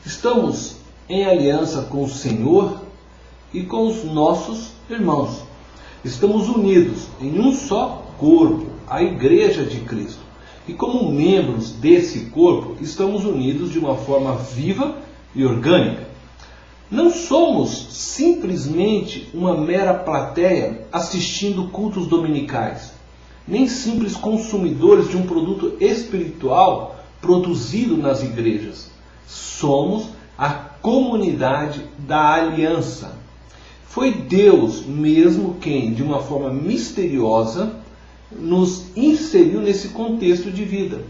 Estamos em aliança com o Senhor e com os nossos irmãos. Estamos unidos em um só corpo, a Igreja de Cristo. E como membros desse corpo, estamos unidos de uma forma viva e orgânica. Não somos simplesmente uma mera plateia assistindo cultos dominicais, nem simples consumidores de um produto espiritual produzido nas igrejas. Somos a comunidade da aliança. Foi Deus mesmo quem, de uma forma misteriosa, nos inseriu nesse contexto de vida.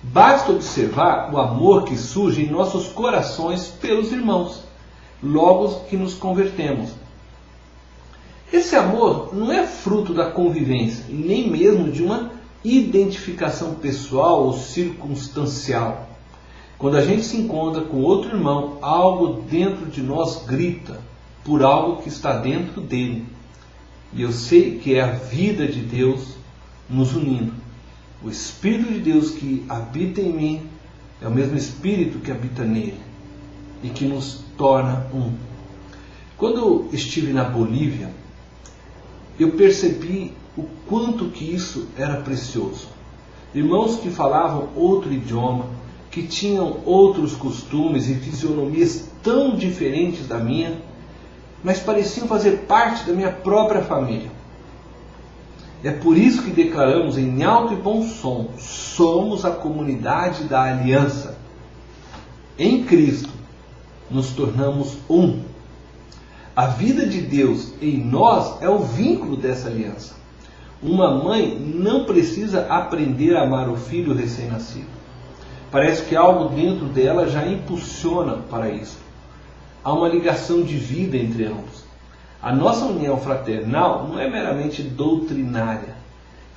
Basta observar o amor que surge em nossos corações pelos irmãos, logo que nos convertemos. Esse amor não é fruto da convivência, e nem mesmo de uma identificação pessoal ou circunstancial. Quando a gente se encontra com outro irmão, algo dentro de nós grita por algo que está dentro dele. E eu sei que é a vida de Deus nos unindo. O Espírito de Deus que habita em mim é o mesmo Espírito que habita nele e que nos torna um. Quando estive na Bolívia, eu percebi o quanto que isso era precioso. Irmãos que falavam outro idioma, que tinham outros costumes e fisionomias tão diferentes da minha, mas pareciam fazer parte da minha própria família. É por isso que declaramos em alto e bom som: somos a comunidade da aliança. Em Cristo nos tornamos um. A vida de Deus em nós é o vínculo dessa aliança. Uma mãe não precisa aprender a amar o filho recém-nascido. Parece que algo dentro dela já impulsiona para isso. Há uma ligação de vida entre ambos. A nossa união fraternal não é meramente doutrinária,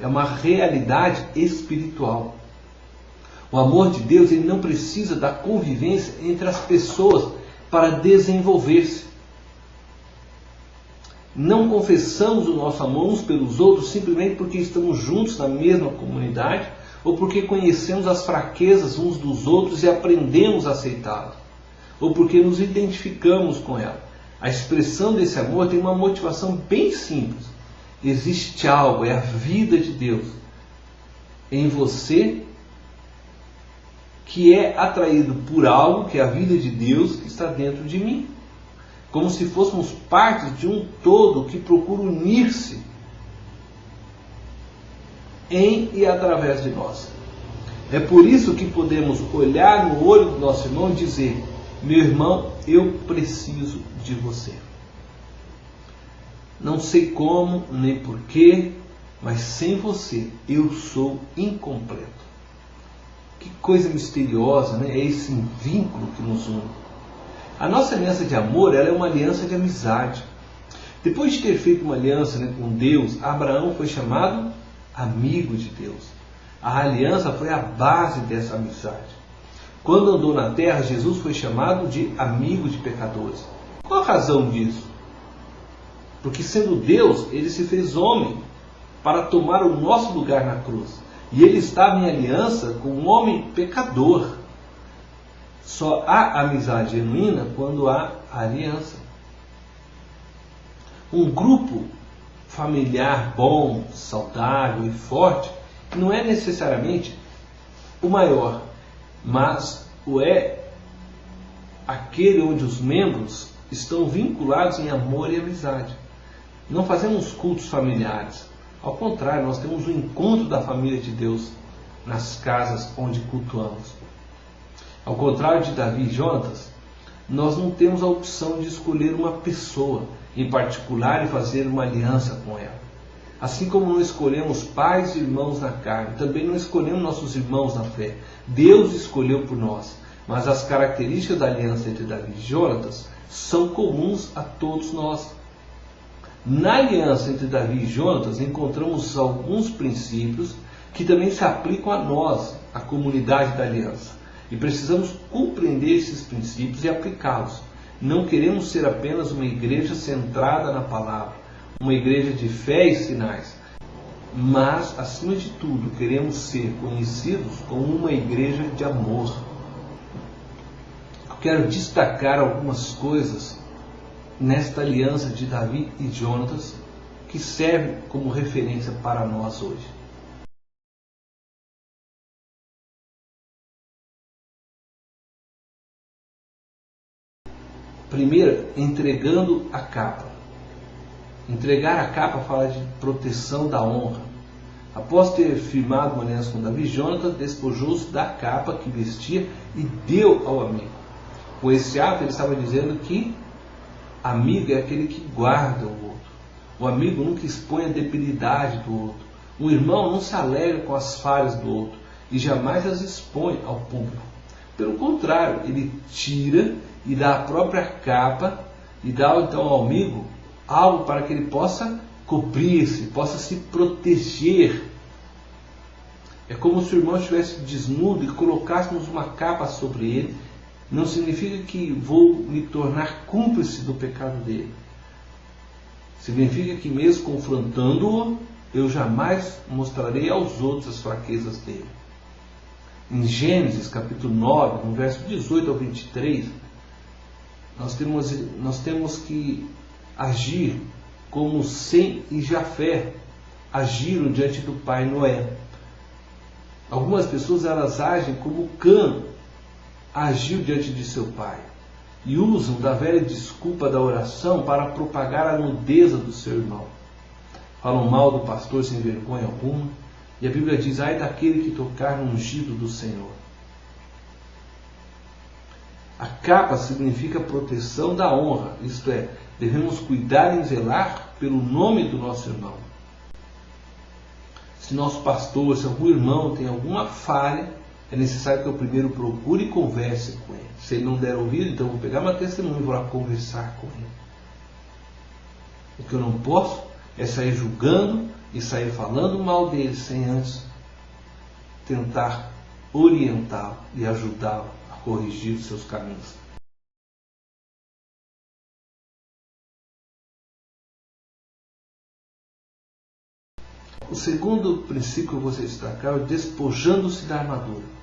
é uma realidade espiritual. O amor de Deus ele não precisa da convivência entre as pessoas para desenvolver-se. Não confessamos o nosso amor uns pelos outros simplesmente porque estamos juntos na mesma comunidade ou porque conhecemos as fraquezas uns dos outros e aprendemos a aceitá-las, ou porque nos identificamos com ela. A expressão desse amor tem uma motivação bem simples. Existe algo, é a vida de Deus em você que é atraído por algo, que é a vida de Deus que está dentro de mim. Como se fôssemos parte de um todo que procura unir-se em e através de nós. É por isso que podemos olhar no olho do nosso irmão e dizer: meu irmão, eu preciso de você. Não sei como, nem porquê, mas sem você eu sou incompleto. Que coisa misteriosa, né? É esse vínculo que nos une. A nossa aliança de amor ela é uma aliança de amizade. Depois de ter feito uma aliança com Deus, Abraão foi chamado amigo de Deus. A aliança foi a base dessa amizade. Quando andou na terra, Jesus foi chamado de amigo de pecadores. Qual a razão disso? Porque sendo Deus, ele se fez homem para tomar o nosso lugar na cruz. E ele estava em aliança com um homem pecador. Só há amizade genuína quando há aliança. Um grupo familiar bom, saudável e forte não é necessariamente o maior, mas o é aquele onde os membros estão vinculados em amor e amizade. Não fazemos cultos familiares. Ao contrário, nós temos o encontro da família de Deus nas casas onde cultuamos. Ao contrário de Davi e Jonatas, nós não temos a opção de escolher uma pessoa em particular e fazer uma aliança com ela. Assim como não escolhemos pais e irmãos na carne, também não escolhemos nossos irmãos na fé. Deus escolheu por nós, mas as características da aliança entre Davi e Jonatas são comuns a todos nós. Na aliança entre Davi e Jonatas encontramos alguns princípios que também se aplicam a nós, a comunidade da aliança. E precisamos compreender esses princípios e aplicá-los. Não queremos ser apenas uma igreja centrada na palavra, uma igreja de fé e sinais, mas, acima de tudo, queremos ser conhecidos como uma igreja de amor. O quero destacar algumas coisas nesta aliança de Davi e Jonatas que serve como referência para nós hoje. Primeiro, entregando a capa. Entregar a capa fala de proteção da honra. Após ter firmado uma aliança com Davi, Jonatas despojou-se da capa que vestia e deu ao amigo. Com esse ato, ele estava dizendo que amigo é aquele que guarda o outro. O amigo nunca expõe a debilidade do outro. O irmão não se alegra com as falhas do outro e jamais as expõe ao público. Pelo contrário, ele tira e dá a própria capa e dá então ao amigo algo para que ele possa cobrir-se, possa se proteger. É como se o irmão estivesse desnudo e colocássemos uma capa sobre ele. Não significa que vou me tornar cúmplice do pecado dele. Significa que mesmo confrontando-o, eu jamais mostrarei aos outros as fraquezas dele. Em Gênesis capítulo 9, no verso 18 ao 23, nós temos que agir como Sem e Jafé agiram diante do pai Noé. Algumas pessoas elas agem como Cã agiu diante de seu pai e usam da velha desculpa da oração para propagar a nudeza do seu irmão. Falam mal do pastor sem vergonha alguma, e a Bíblia diz: ai daquele que tocar no ungido do Senhor. A capa significa proteção da honra, isto é, devemos cuidar e zelar pelo nome do nosso irmão. Se nosso pastor, se algum irmão tem alguma falha, é necessário que eu primeiro procure e converse com ele. Se ele não der ouvido, então eu vou pegar uma testemunha e vou lá conversar com ele. O que eu não posso é sair julgando e sair falando mal dele sem antes tentar orientá-lo e ajudá-lo a corrigir os seus caminhos. O segundo princípio que eu vou destacar é o despojando-se da armadura.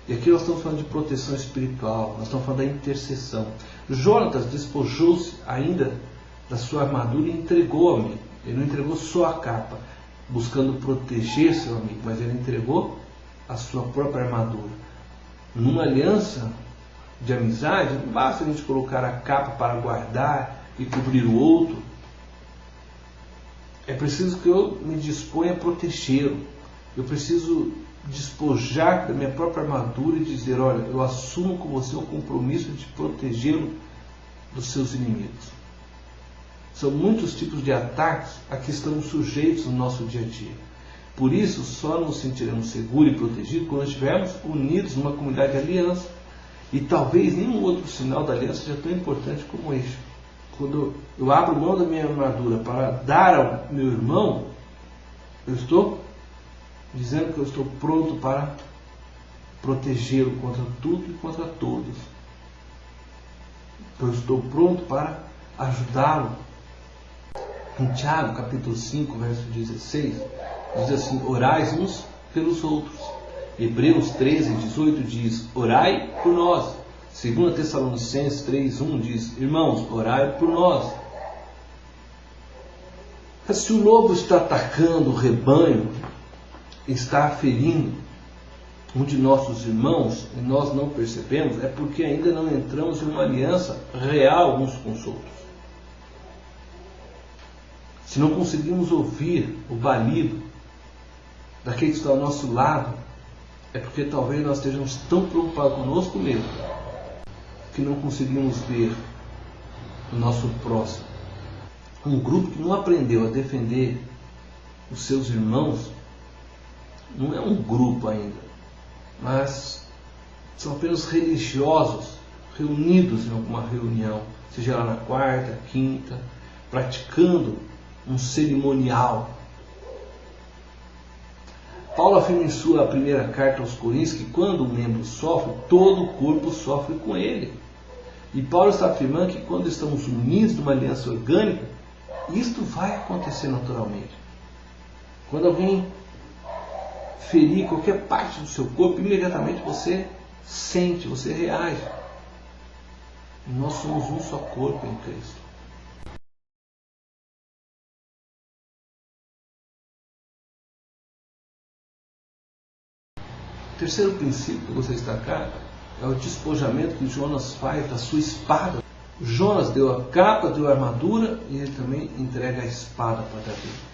E aqui nós estamos falando de proteção espiritual, nós estamos falando da intercessão. Jonatas despojou-se ainda da sua armadura e entregou ao amigo. Ele não entregou só a capa, buscando proteger seu amigo, mas ele entregou a sua própria armadura. Numa aliança de amizade, não basta a gente colocar a capa para guardar e cobrir o outro. É preciso que eu me disponha a protegê-lo. Eu preciso despojar da minha própria armadura e dizer: olha, eu assumo com você o compromisso de protegê-lo dos seus inimigos. São muitos tipos de ataques a que estamos sujeitos no nosso dia a dia. Por isso, só nos sentiremos seguros e protegidos quando estivermos unidos numa comunidade de aliança. E talvez nenhum outro sinal da aliança seja tão importante como este. Quando eu abro mão da minha armadura para dar ao meu irmão, eu estou dizendo que eu estou pronto para protegê-lo contra tudo e contra todos. Eu estou pronto para ajudá-lo. Em Tiago, capítulo 5, verso 16, diz assim: orai uns pelos outros. Hebreus 13, 18 diz: orai por nós. 2 Tessalonicenses 3:1 diz: irmãos, orai por nós. Se o lobo está atacando o rebanho, está ferindo um de nossos irmãos, e nós não percebemos, é porque ainda não entramos em uma aliança real uns com os outros. Se não conseguimos ouvir o balido daquele que está ao nosso lado, é porque talvez nós estejamos tão preocupados conosco mesmo que não conseguimos ver o nosso próximo. Um grupo que não aprendeu a defender os seus irmãos não é um grupo ainda, mas são apenas religiosos reunidos em alguma reunião, seja lá na quarta, quinta, praticando um cerimonial. Paulo afirma em sua primeira carta aos Coríntios que quando um membro sofre, todo o corpo sofre com ele. E Paulo está afirmando que quando estamos unidos numa aliança orgânica, isto vai acontecer naturalmente. Quando alguém ferir qualquer parte do seu corpo, imediatamente você sente, você reage. Nós somos um só corpo em Cristo. O terceiro princípio que eu gostaria de destacar é o despojamento que Jonas faz da sua espada. Jonas deu a capa, deu a armadura e ele também entrega a espada para Davi.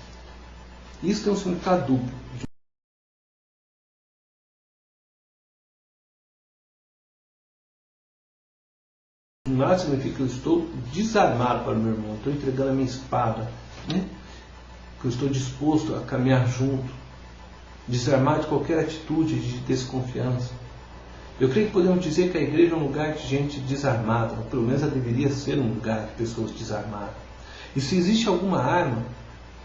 Isso tem um significado duplo. De um lado significa que eu estou desarmado para o meu irmão, estou entregando a minha espada, né? Que eu estou disposto a caminhar junto, desarmado de qualquer atitude de desconfiança. Eu creio que podemos dizer que a igreja é um lugar de gente desarmada, ou pelo menos ela deveria ser um lugar de pessoas desarmadas. E se existe alguma arma,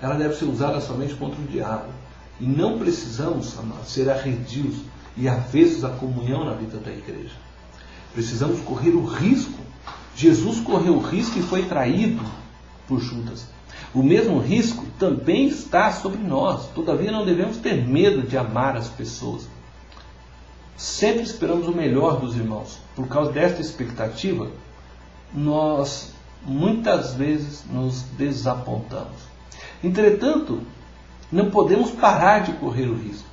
ela deve ser usada somente contra o diabo. E não precisamos, amados, ser arredios e avessos à comunhão na vida da igreja. Precisamos correr o risco. Jesus correu o risco e foi traído por Judas. O mesmo risco também está sobre nós. Todavia não devemos ter medo de amar as pessoas. Sempre esperamos o melhor dos irmãos. Por causa desta expectativa, nós muitas vezes nos desapontamos. Entretanto, não podemos parar de correr o risco.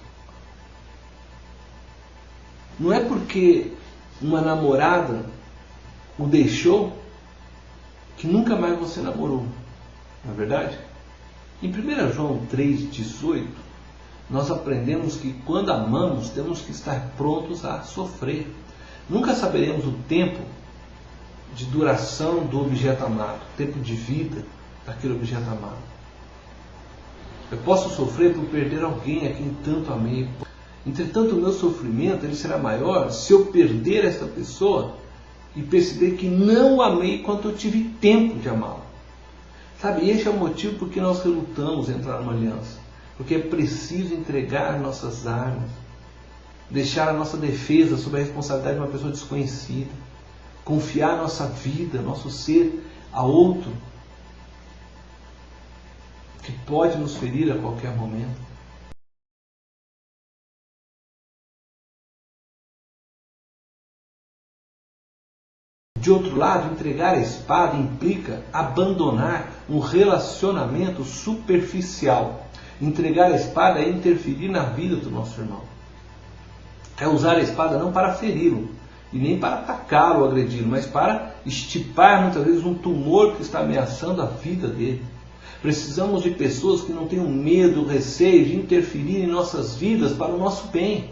Não é porque uma namorada o deixou que nunca mais você namorou. Não é verdade? Em 1 João 3,18, nós aprendemos que quando amamos, temos que estar prontos a sofrer. Nunca saberemos o tempo de duração do objeto amado, o tempo de vida daquele objeto amado. Eu posso sofrer por perder alguém a quem tanto amei. Entretanto, o meu sofrimento ele será maior se eu perder esta pessoa e perceber que não amei quanto eu tive tempo de amá-la. Sabe, esse é o motivo por que nós relutamos em entrar numa aliança. Porque é preciso entregar nossas armas, deixar a nossa defesa sob a responsabilidade de uma pessoa desconhecida, confiar nossa vida, nosso ser a outro, que pode nos ferir a qualquer momento. De outro lado, entregar a espada implica abandonar um relacionamento superficial. Entregar a espada é interferir na vida do nosso irmão. É usar a espada não para feri-lo, e nem para atacá-lo ou agredi-lo, mas para estipar muitas vezes um tumor que está ameaçando a vida dele. Precisamos de pessoas que não tenham medo, receio de interferir em nossas vidas para o nosso bem.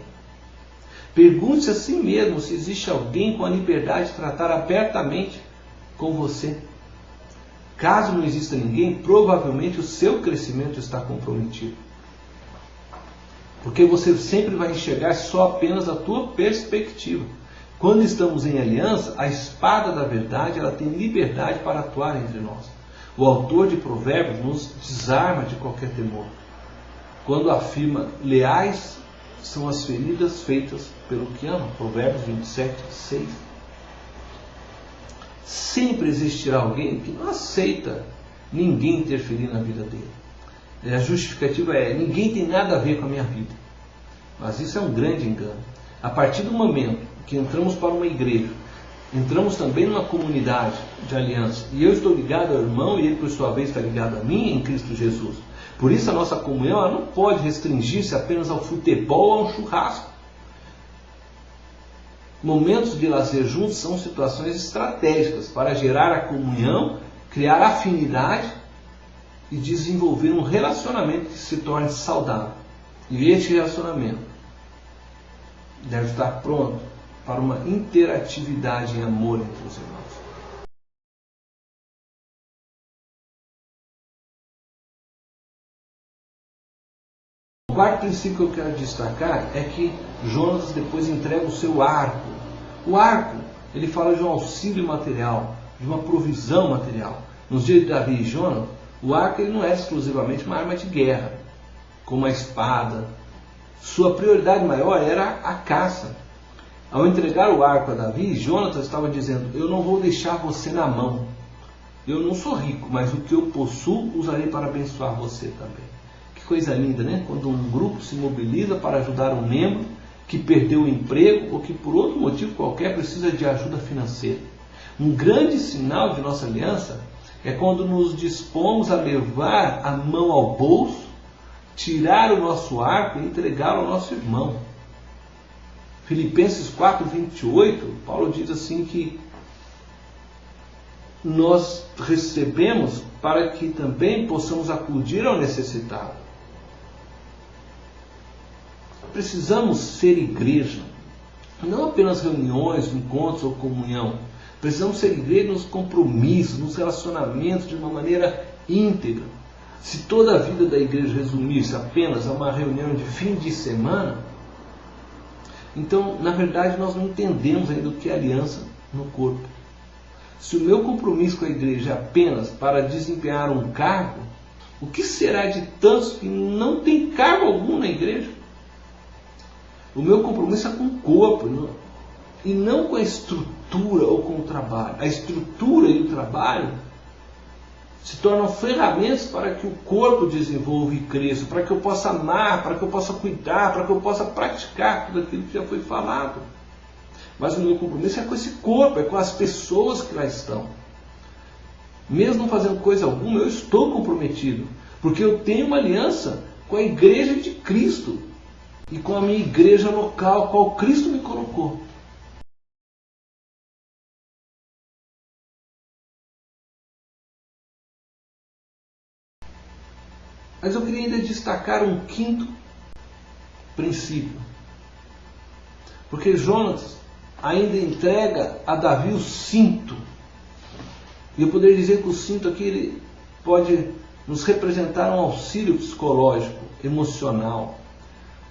Pergunte-se a si mesmo se existe alguém com a liberdade de tratar abertamente com você. Caso não exista ninguém, provavelmente o seu crescimento está comprometido. Porque você sempre vai enxergar só apenas a tua perspectiva. Quando estamos em aliança, a espada da verdade ela tem liberdade para atuar entre nós. O autor de Provérbios nos desarma de qualquer temor. Quando afirma, leais são as feridas feitas pelo que ama. Provérbios 27, 6. Sempre existirá alguém que não aceita ninguém interferir na vida dele. A justificativa é, ninguém tem nada a ver com a minha vida. Mas isso é um grande engano. A partir do momento que entramos para uma igreja, entramos também numa comunidade de aliança, e eu estou ligado ao irmão, e ele por sua vez está ligado a mim em Cristo Jesus. Por isso a nossa comunhão ela não pode restringir-se apenas ao futebol ou ao churrasco. Momentos de lazer juntos são situações estratégicas para gerar a comunhão, criar afinidade e desenvolver um relacionamento que se torne saudável. E este relacionamento deve estar pronto para uma interatividade em amor entre os irmãos. O quarto princípio que eu quero destacar é que Jonas depois entrega o seu arco. O arco, ele fala de um auxílio material, de uma provisão material. Nos dias de Davi e Jonas, o arco ele não é exclusivamente uma arma de guerra, como a espada. Sua prioridade maior era a caça. Ao entregar o arco a Davi, Jonatas estava dizendo, eu não vou deixar você na mão. Eu não sou rico, mas o que eu possuo usarei para abençoar você também. Que coisa linda, né? Quando um grupo se mobiliza para ajudar um membro que perdeu o emprego ou que por outro motivo qualquer precisa de ajuda financeira. Um grande sinal de nossa aliança é quando nos dispomos a levar a mão ao bolso, tirar o nosso arco e entregá-lo ao nosso irmão. Filipenses 4:28, Paulo diz assim que nós recebemos para que também possamos acudir ao necessitado. Precisamos ser igreja, não apenas reuniões, encontros ou comunhão. Precisamos ser igreja nos compromissos, nos relacionamentos de uma maneira íntegra. Se toda a vida da igreja resumisse apenas a uma reunião de fim de semana, então, na verdade, nós não entendemos ainda o que é aliança no corpo. Se o meu compromisso com a igreja é apenas para desempenhar um cargo, o que será de tantos que não têm cargo algum na igreja? O meu compromisso é com o corpo, e não com a estrutura ou com o trabalho. A estrutura e o trabalho se tornam ferramentas para que o corpo desenvolva e cresça, para que eu possa amar, para que eu possa cuidar, para que eu possa praticar tudo aquilo que já foi falado. Mas o meu compromisso é com esse corpo, é com as pessoas que lá estão. Mesmo não fazendo coisa alguma, eu estou comprometido, porque eu tenho uma aliança com a igreja de Cristo e com a minha igreja local, a qual Cristo me colocou. Mas eu queria ainda destacar um quinto princípio. Porque Jonas ainda entrega a Davi o cinto. E eu poderia dizer que o cinto aqui ele pode nos representar um auxílio psicológico, emocional.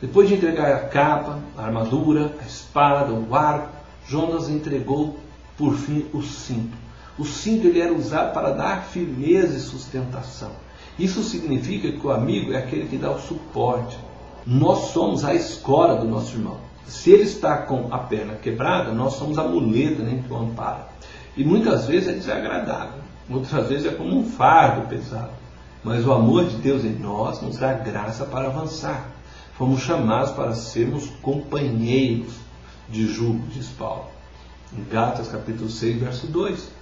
Depois de entregar a capa, a armadura, a espada, o arco, Jonas entregou por fim o cinto. O cinto ele era usado para dar firmeza e sustentação. Isso significa que o amigo é aquele que dá o suporte. Nós somos a escora do nosso irmão. Se ele está com a perna quebrada, nós somos a muleta que o ampara. E muitas vezes é desagradável, outras vezes é como um fardo pesado. Mas o amor de Deus em nós nos dá graça para avançar. Fomos chamados para sermos companheiros de jugo, diz Paulo. Em Gálatas capítulo 6, verso 2.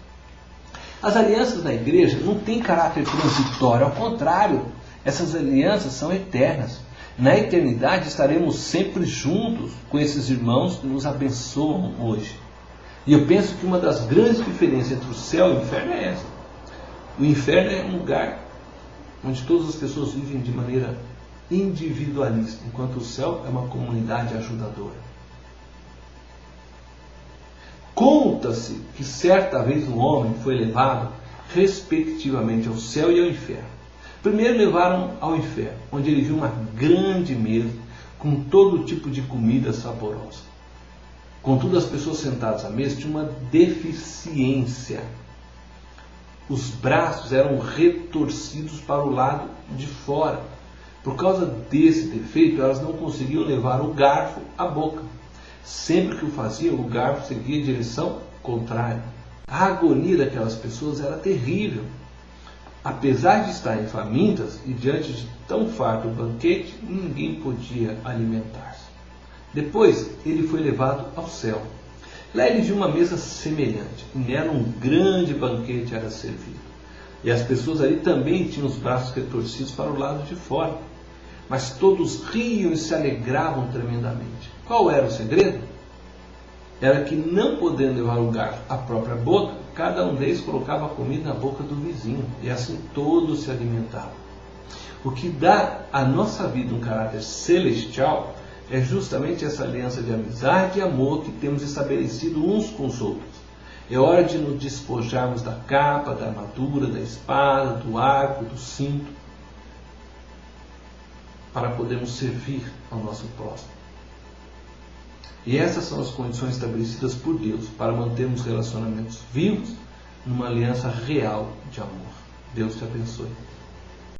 As alianças da igreja não têm caráter transitório, ao contrário, essas alianças são eternas. Na eternidade estaremos sempre juntos com esses irmãos que nos abençoam hoje. E eu penso que uma das grandes diferenças entre o céu e o inferno é essa. O inferno é um lugar onde todas as pessoas vivem de maneira individualista, enquanto o céu é uma comunidade ajudadora. Conta-se que certa vez um homem foi levado, respectivamente, ao céu e ao inferno. Primeiro levaram ao inferno, onde ele viu uma grande mesa com todo tipo de comida saborosa. Contudo, as pessoas sentadas à mesa tinham uma deficiência. Os braços eram retorcidos para o lado de fora. Por causa desse defeito, elas não conseguiam levar o garfo à boca. Sempre que o faziam, o garfo seguia em direção contrária. A agonia daquelas pessoas era terrível. Apesar de estarem famintas e diante de tão farto banquete, ninguém podia alimentar-se. Depois, ele foi levado ao céu. Lá ele viu uma mesa semelhante, e nela um grande banquete era servido. E as pessoas ali também tinham os braços retorcidos para o lado de fora. Mas todos riam e se alegravam tremendamente. Qual era o segredo? Era que, não podendo levar o garfo à própria boca, cada um deles colocava a comida na boca do vizinho, e assim todos se alimentavam. O que dá à nossa vida um caráter celestial é justamente essa aliança de amizade e amor que temos estabelecido uns com os outros. É hora de nos despojarmos da capa, da armadura, da espada, do arco, do cinto, para podermos servir ao nosso próximo. E essas são as condições estabelecidas por Deus para mantermos relacionamentos vivos numa aliança real de amor. Deus te abençoe.